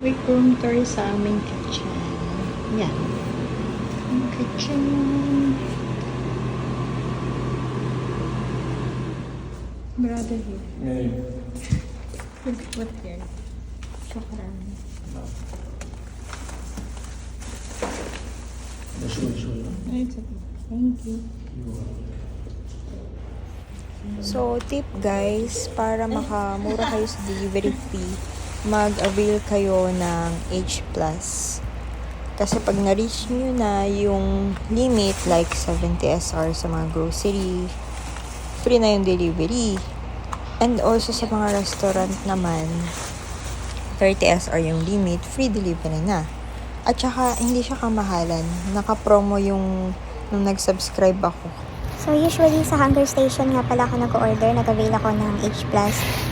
Quick room tour sa aming kitchen. Yan. Ang kitchen. Brother here. Ngayon. What here? Shukran. Sure. It's okay. Thank you. So, tip guys, para makamura kayo sa delivery fee, mag-avail kayo ng H+. Kasi pag na-reach nyo na yung limit, like 70 SR sa mga grocery, free na yung delivery. And also sa mga restaurant naman, 30 SR yung limit, free delivery na. At saka, hindi siya kamahalan. Naka-promo yung nung nag-subscribe ako. So, usually sa Hunger Station nga pala ako nag-order, nag-avail ako ng H+.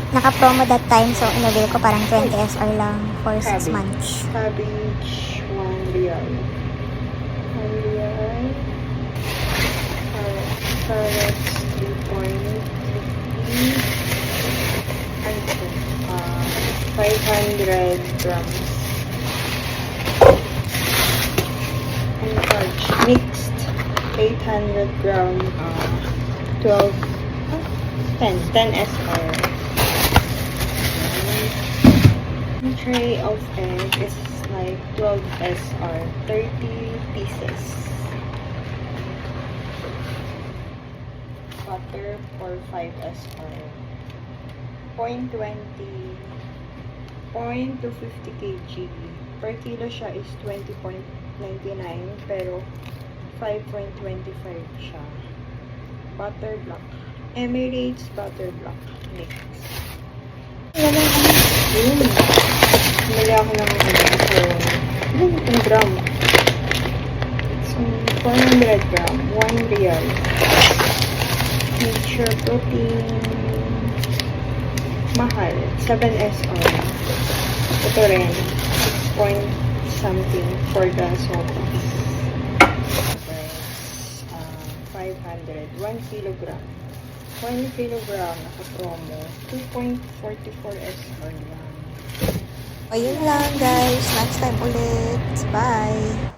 Naka-promo that time, so in-avail ko parang 20 SR lang for 6 months. Cabbage, 1 real. 1 real. Carrots, 3.50. Ano to? 500 grams. And fudge, mixed. 800 gram, 10 SR. The tray of egg is like 12 SR, 30 pieces. Butter for 5 SR. 0.20, 0.250 kg. Per kilo siya is 20.99, pero 5.25 siya. Butter block. Emirates butter block mix. Bumili ako ng itong gram. So, 400 gram. 1 real. Nature protein. Mahal. 7 SR. Ito rin. 6 point something for the soda. 500, 1 kilogram. 1 kilogram, naka-promo, 2.44 SR lang. Ayun lang guys, next time ulit. Bye!